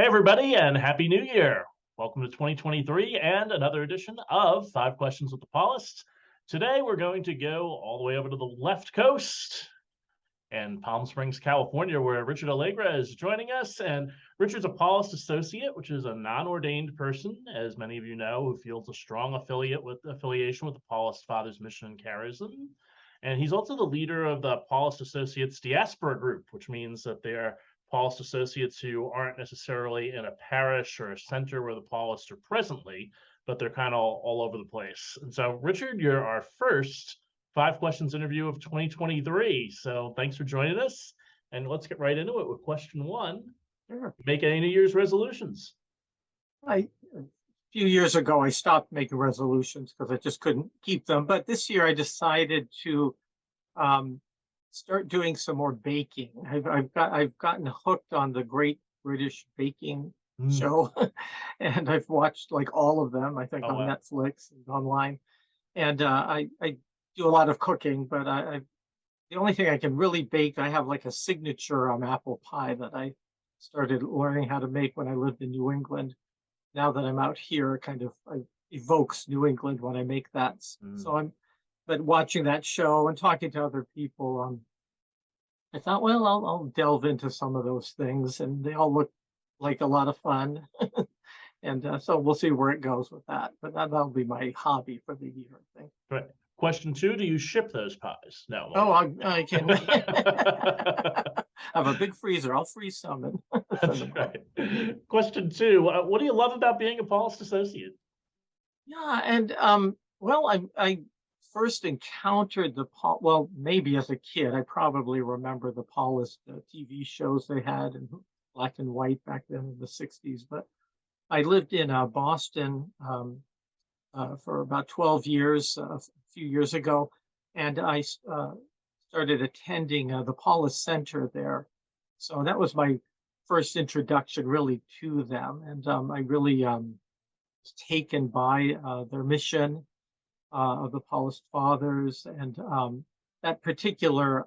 Hey, everybody, and Happy New Year. Welcome to 2023 and another edition of 5 Questions with the Paulists. Today, we're going to go all the way over to the left coast in Palm Springs, California, where Richard Allegra is joining us. And Richard's a Paulist Associate, which is a non-ordained person, as many of you know, who feels a strong affiliation with the Paulist Fathers mission and charism. And he's also the leader of the Paulist Associates diaspora group, which means that they're Paulist Associates who aren't necessarily in a parish or a center where the Paulists are presently, but they're kind of all over the place. And so, Richard, you're our first 5 Questions interview of 2023. So thanks for joining us. And let's get right into it with question 1. Sure. Make any New Year's resolutions? A few years ago, I stopped making resolutions because I just couldn't keep them. But this year, I decided to start doing some more baking. I've gotten hooked on the Great British Baking Show, and I've watched like all of them. I think on Netflix and online, and I do a lot of cooking. But the only thing I can really bake, I have like a signature apple pie that I started learning how to make when I lived in New England. Now that I'm out here, it kind of evokes New England when I make that. So but watching that show and talking to other people, I thought, well, I'll delve into some of those things, and they all look like a lot of fun. And so we'll see where it goes with that. But that'll be my hobby for the year, I think. Right. Question 2, do you ship those pies? No. Oh, I can. I have a big freezer. I'll freeze some. And That's right. Question 2, what do you love about being a Paulist Associate? Yeah, and well, I first encountered well, maybe as a kid. I probably remember the Paulist TV shows they had in black and white back then in the 60s. But I lived in Boston for about 12 years, a few years ago, and I started attending the Paulist Center there. So that was my first introduction really to them. And I really was taken by their mission of the Paulist Fathers. And that particular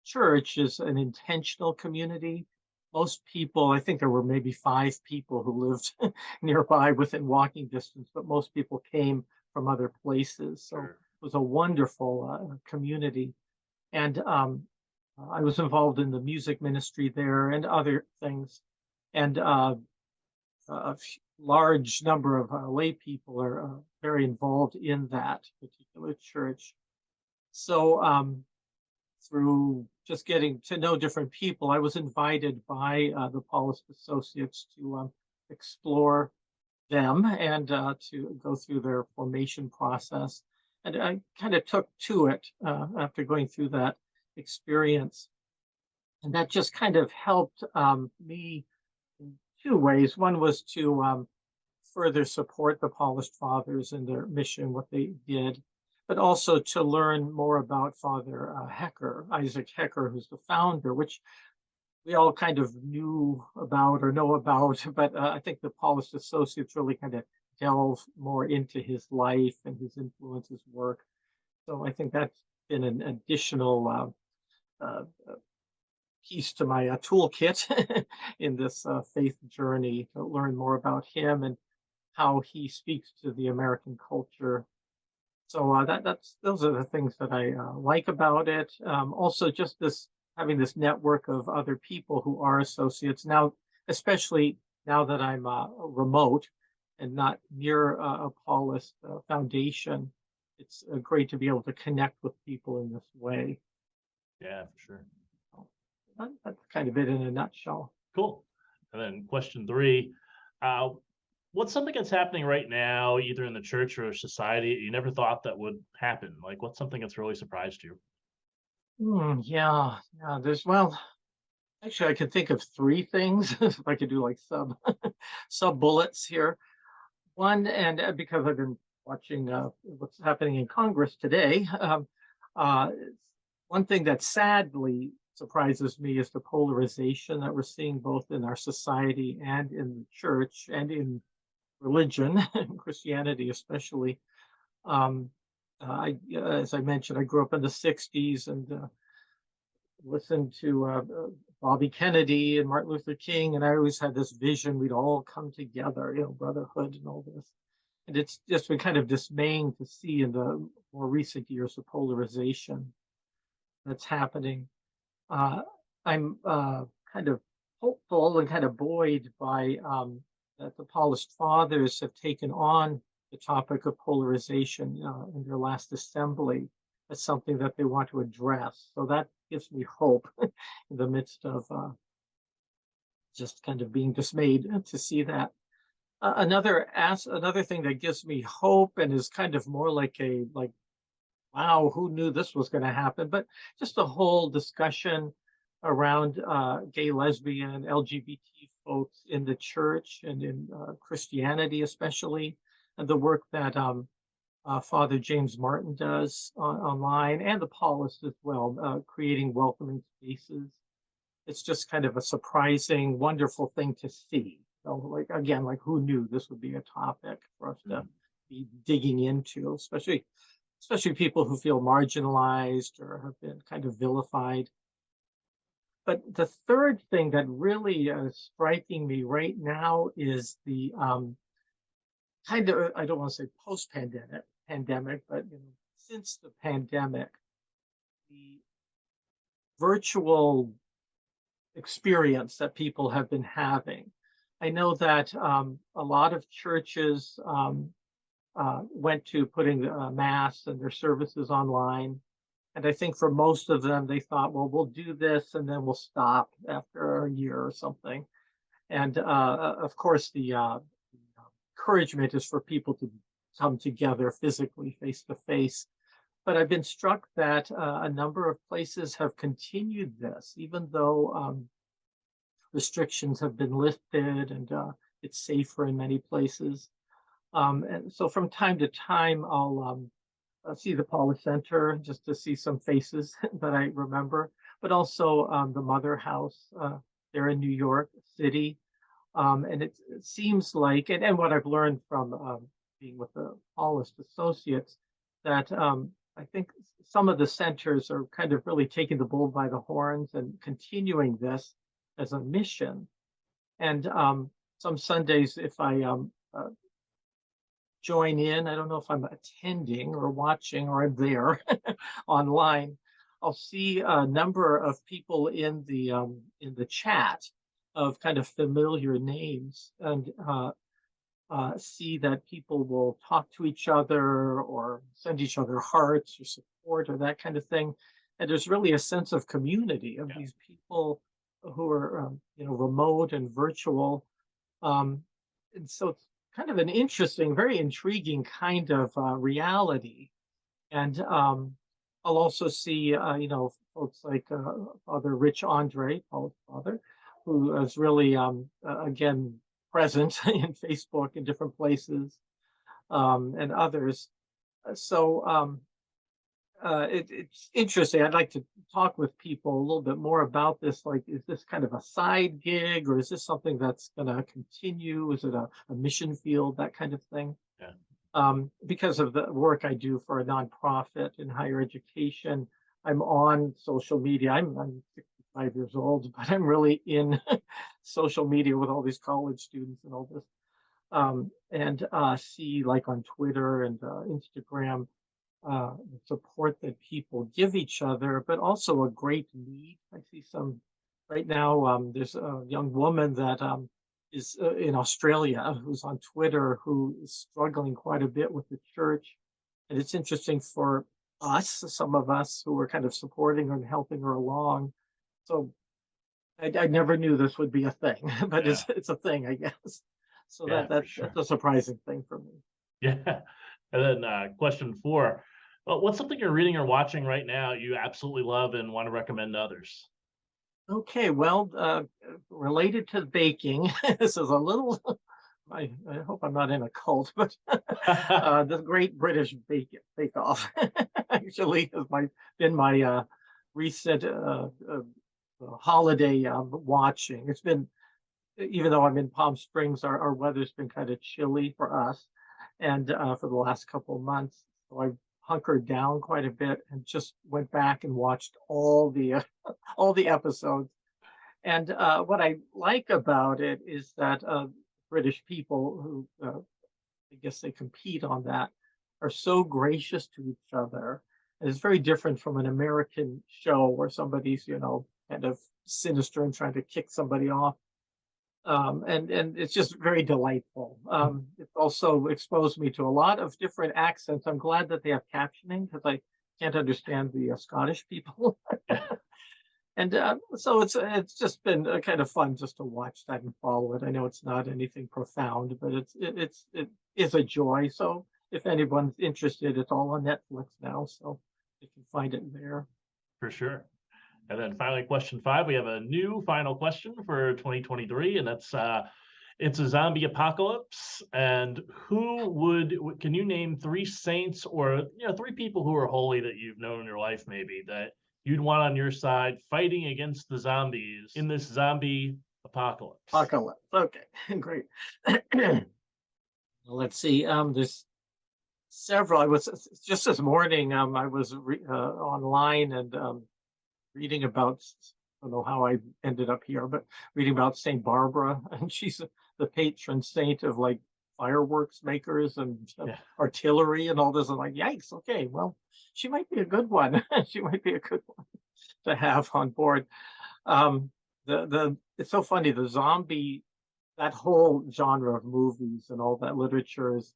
church is an intentional community. Most people, I think there were maybe 5 people who lived nearby within walking distance, but most people came from other places. So it was a wonderful community. And I was involved in the music ministry there and other things. And a large number of lay people are very involved in that particular church. So through just getting to know different people, I was invited by the Paulist Associates to explore them and to go through their formation process. And I kind of took to it after going through that experience. And that just kind of helped me in 2 ways. One was to further support the Paulist Fathers and their mission, what they did, but also to learn more about Father Isaac Hecker, who's the founder, which we all kind of knew about or know about, but I think the Paulist Associates really kind of delve more into his life and his influence, his work. So I think that's been an additional piece to my toolkit in this faith journey, to learn more about him and how he speaks to the American culture. So those are the things that I like about it. Also, just having this network of other people who are associates now, especially now that I'm remote and not near a Paulist foundation. It's great to be able to connect with people in this way. Yeah, for sure. So that's kind of it in a nutshell. Cool. And then question 3, what's something that's happening right now, either in the church or society, you never thought that would happen? Like, what's something that's really surprised you? Yeah. Well, actually, I could think of 3 things if I could do like sub bullets here. One, and because I've been watching what's happening in Congress today, one thing that sadly surprises me is the polarization that we're seeing both in our society and in the church and in religion, Christianity especially. As I mentioned, I grew up in the 60s and listened to Bobby Kennedy and Martin Luther King, and I always had this vision we'd all come together, brotherhood and all this. And it's just been kind of dismaying to see in the more recent years the polarization that's happening. I'm kind of hopeful and kind of buoyed by that the Paulist Fathers have taken on the topic of polarization in their last assembly as something that they want to address. So that gives me hope in the midst of just kind of being dismayed to see that. Another thing that gives me hope and is kind of more like wow, who knew this was going to happen? But just the whole discussion around gay, lesbian, LGBT folks in the church and in Christianity, especially, and the work that Father James Martin does online, and the Paulists as well, creating welcoming spaces. It's just kind of a surprising, wonderful thing to see. So, like again, like who knew this would be a topic for us to be digging into, especially people who feel marginalized or have been kind of vilified. But the third thing that really is striking me right now is the kind of, I don't want to say post-pandemic, but since the pandemic, the virtual experience that people have been having. I know that a lot of churches went to putting mass and their services online. And I think for most of them, they thought, well, we'll do this and then we'll stop after a year or something. And of course, the encouragement is for people to come together physically, face to face. But I've been struck that a number of places have continued this, even though restrictions have been lifted and it's safer in many places. And so from time to time, I'll see the Paulist Center just to see some faces that I remember, but also the Mother House there in New York City. And it seems like, and what I've learned from being with the Paulist Associates, that I think some of the centers are kind of really taking the bull by the horns and continuing this as a mission. And some Sundays, if I join in, I don't know if I'm attending or watching or I'm there online, I'll see a number of people in the chat of kind of familiar names, and see that people will talk to each other or send each other hearts or support or that kind of thing. And there's really a sense of community of these people who are remote and virtual. And so it's kind of an interesting, very intriguing kind of reality. And I'll also see, folks like Father Rich Andre, Paulist Father, who is really, again, present in Facebook in different places, and others. So it's interesting. I'd like to talk with people a little bit more about this. Like, is this kind of a side gig, or is this something that's going to continue? Is it a mission field, that kind of thing? Yeah. Because of the work I do for a nonprofit in higher education, I'm on social media. I'm 65 years old, but I'm really in social media with all these college students and all this. And see, like on Twitter and Instagram, the support that people give each other, but also a great need. I see some right now. There's a young woman that is in Australia who's on Twitter who is struggling quite a bit with the church. And it's interesting for us, some of us who are kind of supporting her and helping her along. So I never knew this would be a thing, but it's a thing, I guess. So that's a surprising thing for me. Yeah. And then question 4. Well, what's something you're reading or watching right now you absolutely love and want to recommend to others? Okay, well, related to baking, this is a little, I hope I'm not in a cult, but the Great British Bake Off actually has been my recent holiday watching. It's been, even though I'm in Palm Springs, our weather's been kind of chilly for us, and for the last couple of months. So I hunkered down quite a bit and just went back and watched all the episodes. And what I like about it is that British people who, I guess they compete on that, are so gracious to each other. And it's very different from an American show where somebody's, kind of sinister and trying to kick somebody off. And it's just very delightful. It also exposed me to a lot of different accents. I'm glad that they have captioning because I can't understand the Scottish people. And so it's just been kind of fun just to watch that and follow it. I know it's not anything profound, but it is a joy. So if anyone's interested, it's all on Netflix now, so you can find it there. For sure. And then finally, question 5, we have a new final question for 2023, and that's it's a zombie apocalypse. And can you name 3 saints or 3 people who are holy that you've known in your life, maybe that you'd want on your side fighting against the zombies in this zombie apocalypse? Apocalypse. Okay, great. Well, let's see. There's several. I was just this morning. I was online and reading about. I don't know how I ended up here, but reading about Saint Barbara, and she's the patron saint of like fireworks makers and artillery and all this. I'm like, yikes! Okay, well, she might be a good one. She might be a good one to have on board. It's so funny. That whole genre of movies and all that literature is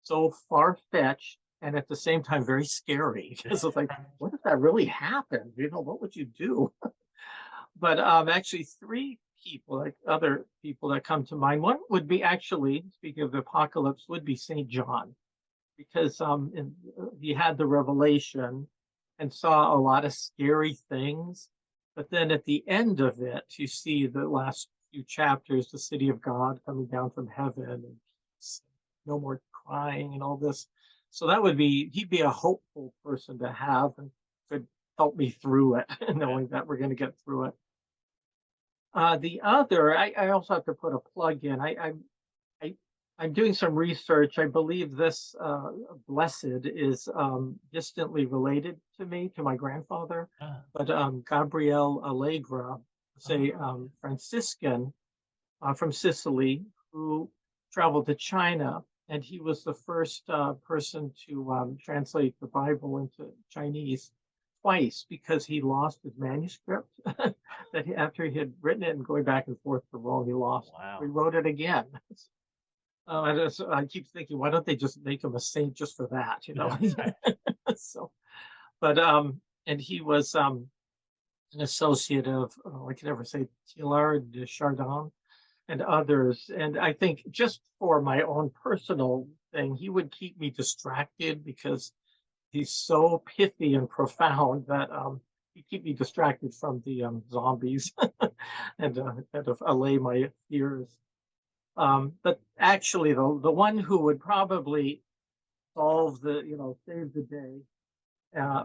so far-fetched and at the same time very scary. Because it's like, what if that really happened? What would you do? But actually 3 people, like other people that come to mind. One would be actually, speaking of the apocalypse, would be Saint John, because he had the revelation and saw a lot of scary things. But then at the end of it, you see the last few chapters, the city of God coming down from heaven, and no more crying and all this. So he'd be a hopeful person to have and could help me through it, knowing that we're going to get through it. The other, I also have to put a plug in. I'm doing some research. I believe this blessed is distantly related to me, to my grandfather. But Gabriel Allegra, say Franciscan from Sicily, who traveled to China, and he was the first person to translate the Bible into Chinese twice because he lost his manuscript. After he had written it and going back and forth to Rome, he lost. Wow. He wrote it again. I keep thinking, why don't they just make him a saint just for that? So, but and he was an associate of I can never say Teilhard de Chardin and others. And I think just for my own personal thing, he would keep me distracted because he's so pithy and profound that he'd keep me distracted from the zombies and kind of allay my fears. But actually, the one who would probably save the day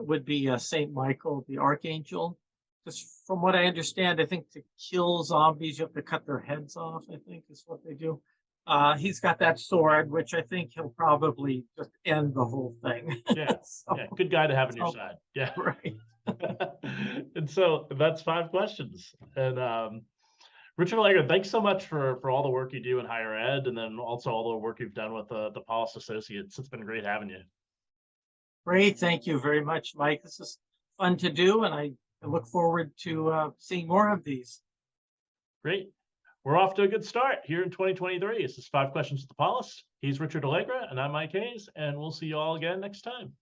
would be Saint Michael, the Archangel. Just from what I understand, I think to kill zombies, you have to cut their heads off, I think is what they do. He's got that sword, which I think he'll probably just end the whole thing. Yeah, good guy to have on your side. Yeah, right. And so that's 5 questions. And Richard Allegra, thanks so much for all the work you do in higher ed, and then also all the work you've done with the Paulist Associates. It's been great having you. Great, thank you very much, Mike. This is fun to do, and I look forward to seeing more of these. Great. We're off to a good start here in 2023. This is 5 Questions with the Paulist. He's Richard Allegra, and I'm Mike Hayes, and we'll see you all again next time.